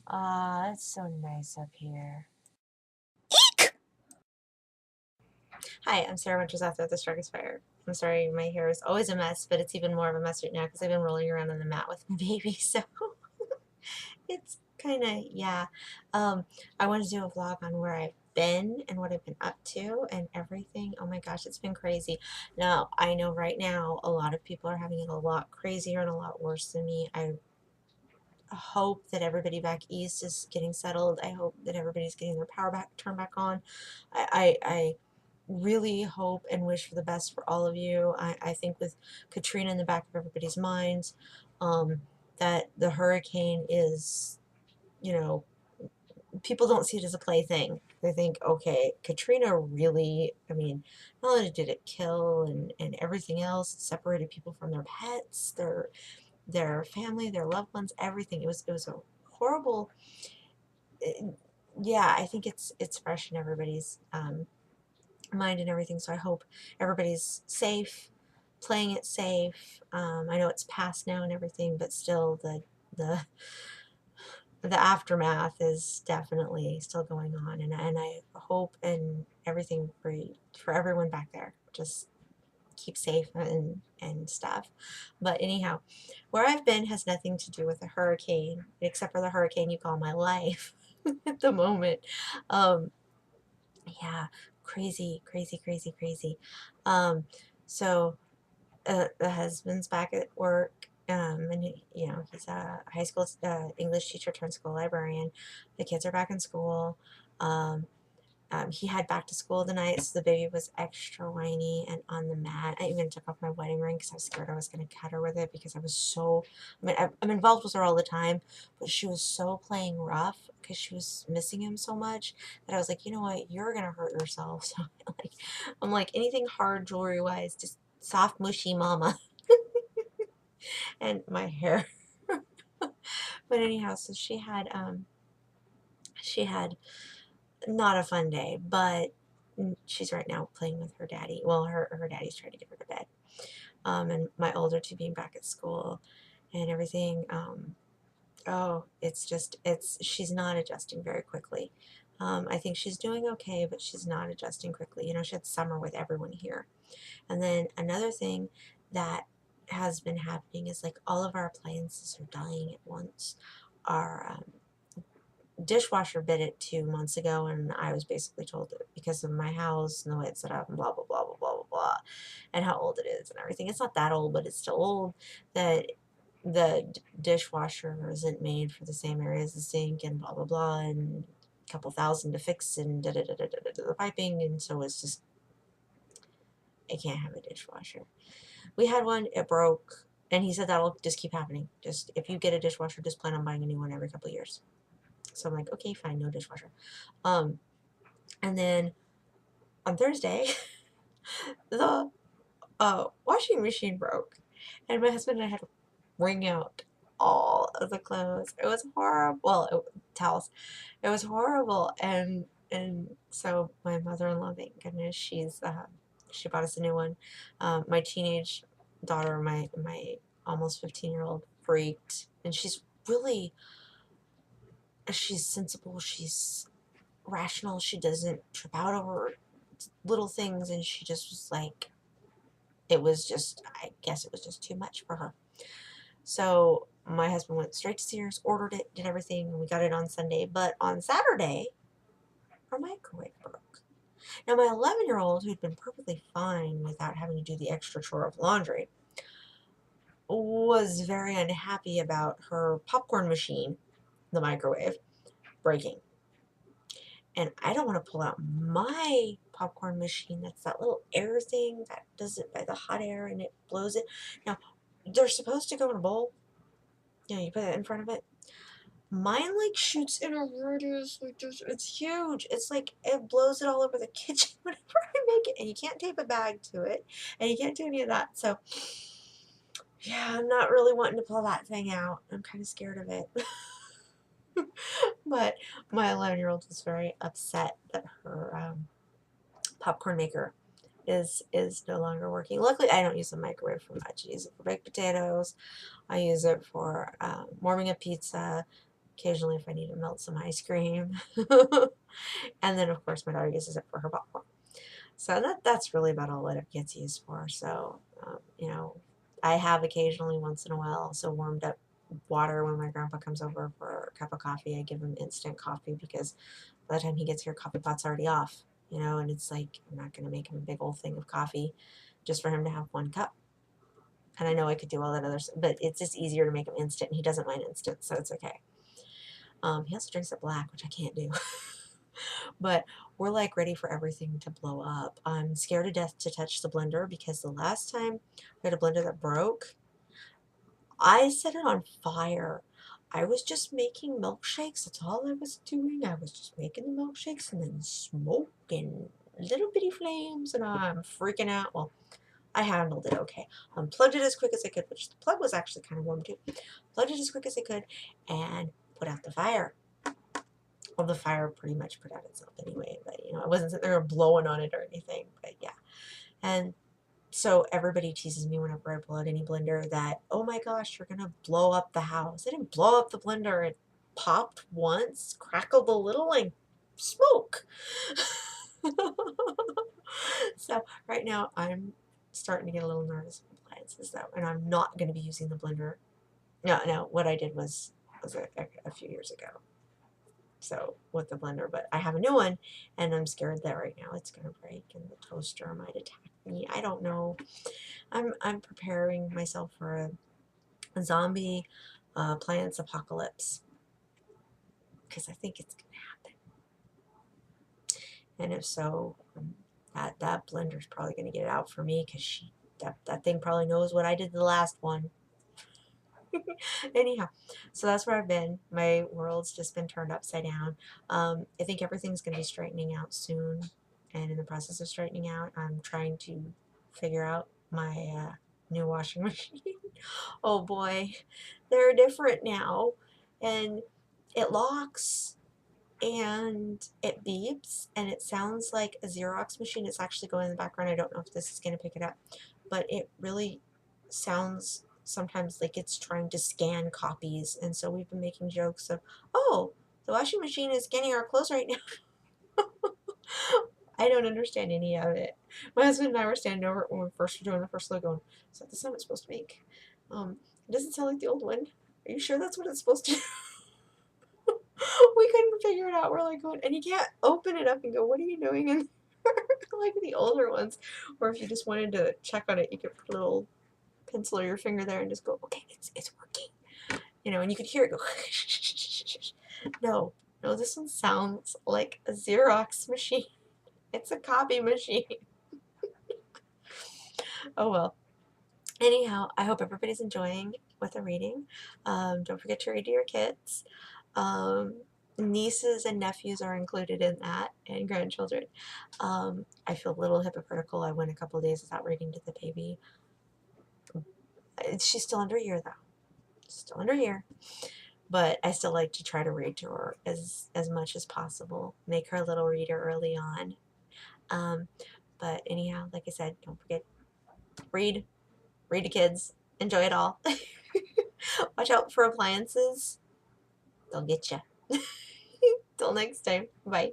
Ah, it's so nice up here. Hi, I'm Sarah Winters, author of The Strongest Fire. I'm sorry, my hair is always a mess, but it's even more of a mess right now because I've been rolling around on the mat with my baby, so it's kind of, yeah. Um, I wanted to do a vlog on where I've been and what I've been up to and everything. Oh my gosh, it's been crazy. Now, I know right now a lot of people are having it a lot crazier and a lot worse than me. I hope that everybody back east is getting settled. I hope that everybody's getting their power back turned back on. I really hope and wish for the best for all of you. I think with Katrina in the back of everybody's minds, that the hurricane is, you know, people don't see it as a plaything. They think, okay, Katrina really, I mean, not only did it kill and everything else, it separated people from their pets, their family, their loved ones, everything. It was a horrible. It, yeah, I think it's fresh in everybody's mind and everything. So I hope everybody's safe, playing it safe. I know it's past now and everything, but still the the aftermath is definitely still going on, and I hope and everything for everyone back there. Just keep safe and stuff. But anyhow, where I've been has nothing to do with the hurricane, except for the hurricane you call my life at the moment. Um, yeah, crazy, crazy, crazy, crazy. Um, so the husband's back at work. And you know, he's a high school English teacher turned school librarian. The kids are back in school. Um, he had back to school tonight, so the baby was extra whiny and on the mat. I even took off my wedding ring because I was scared I was going to cut her with it because I was so, I mean, I'm involved with her all the time, but she was so playing rough because she was missing him so much that I was like, you know what, you're going to hurt yourself. So like, I'm like, anything hard jewelry wise, just soft, mushy mama. And my hair. But anyhow, so she had not a fun day, but she's right now playing with her daddy. Well, her daddy's trying to get her to bed. And my older two being back at school and everything. Oh, she's not adjusting very quickly. I think she's doing okay, but she's not adjusting quickly. You know, she had summer with everyone here. And then another thing that has been happening is like all of our appliances are dying at once. Our dishwasher bid it 2 months ago, and I was basically told that because of my house and the way it's set up and blah blah blah blah blah blah blah, and how old it is and everything. It's not that old, but it's still old. That the dishwasher isn't made for the same area as the sink and blah blah blah, and a couple thousand to fix and da da da da da da the piping, and so it's just I can't have a dishwasher. We had one, it broke, and he said that'll just keep happening. Just if you get a dishwasher, just plan on buying a new one every couple of years. So I'm like, okay, fine, no dishwasher. Um, And then on Thursday, the washing machine broke, and my husband and I had to wring out all of the clothes. It was horrible. Well, towels. It was horrible, and so my mother-in-law, thank goodness, she bought us a new one. My teenage daughter, my almost 15-year-old, freaked, and she's sensible. She's rational. She doesn't trip out over little things, and she just was like, I guess it was just too much for her. So my husband went straight to Sears, ordered it, did everything, and we got it on Sunday. But on Saturday, our microwave broke. Now, my 11-year-old, who'd been perfectly fine without having to do the extra chore of laundry, was very unhappy about her popcorn machine, the microwave, breaking. And I don't want to pull out my popcorn machine. That's that little air thing that does it by the hot air and it blows it. Now, they're supposed to go in a bowl. You know, you put it in front of it. Mine like shoots in a radius like this. It's huge. It's like it blows it all over the kitchen whenever I make it, and you can't tape a bag to it, and you can't do any of that. So, yeah, I'm not really wanting to pull that thing out. I'm kind of scared of it. But my 11-year-old was very upset that her popcorn maker is no longer working. Luckily, I don't use the microwave for much. I use it for baked potatoes. I use it for warming a pizza, occasionally if I need to melt some ice cream. And then, of course, my daughter uses it for her popcorn. So that's really about all it gets used for. So, you know, I have occasionally, once in a while, also warmed up water when my grandpa comes over for a cup of coffee. I give him instant coffee because by the time he gets here, coffee pot's already off, you know, and it's like, I'm not going to make him a big old thing of coffee just for him to have one cup. And I know I could do all that other stuff, but it's just easier to make him instant, and he doesn't mind instant, so it's okay. He also drinks it black, which I can't do. But we're like ready for everything to blow up. I'm scared to death to touch the blender because the last time we had a blender that broke, I set it on fire. I was just making milkshakes. That's all I was doing. I was just making the milkshakes and then smoking little bitty flames, and I'm freaking out. Well, I handled it okay. Unplugged it as quick as I could, which the plug was actually kind of warm too. Plugged it as quick as I could and put out the fire. Well, the fire pretty much put out itself anyway, but you know, I wasn't sitting there blowing on it or anything, but yeah. And so everybody teases me whenever I blow out any blender that, oh my gosh, you're gonna blow up the house. I didn't blow up the blender. It popped once, crackled a little, like smoke. So right now I'm starting to get a little nervous with appliances though, and I'm not going to be using the blender. No, what I did was a few years ago. So with the blender, but I have a new one, and I'm scared that right now it's going to break and the toaster might attack me. I don't know. I'm preparing myself for a zombie appliance apocalypse because I think it's going to happen. And if so, that blender's probably going to get it out for me because that thing probably knows what I did the last one. Anyhow, so that's where I've been. My world's just been turned upside down. I think everything's going to be straightening out soon, and in the process of straightening out, I'm trying to figure out my new washing machine. Oh boy, they're different now, and it locks and it beeps and it sounds like a Xerox machine. It's actually going in the background. I don't know if this is going to pick it up, but it really sounds sometimes like it's trying to scan copies. And so we've been making jokes of, oh, the washing machine is scanning our clothes right now. I don't understand any of it. My husband and I were standing over when we first were doing the first look going, is that the sound it's supposed to make? It doesn't sound like the old one. Are you sure that's what it's supposed to do? We couldn't figure it out. We're like going, and you can't open it up and go, what are you doing in there? Like the older ones. Or if you just wanted to check on it, you could put a little pencil or your finger there and just go, okay, it's working. You know, and you could hear it go, no, this one sounds like a Xerox machine. It's a copy machine. Oh well. Anyhow, I hope everybody's enjoying what they're reading. Don't forget to read to your kids. Um, Nieces and nephews are included in that, and grandchildren. I feel a little hypocritical. I went a couple of days without reading to the baby. She's still under a year, though. Still under a year. But I still like to try to read to her as much as possible. Make her a little reader early on. Um, but anyhow, like I said, don't forget, read to kids. Enjoy it all. Watch out for appliances. They'll get you. Till next time. Bye.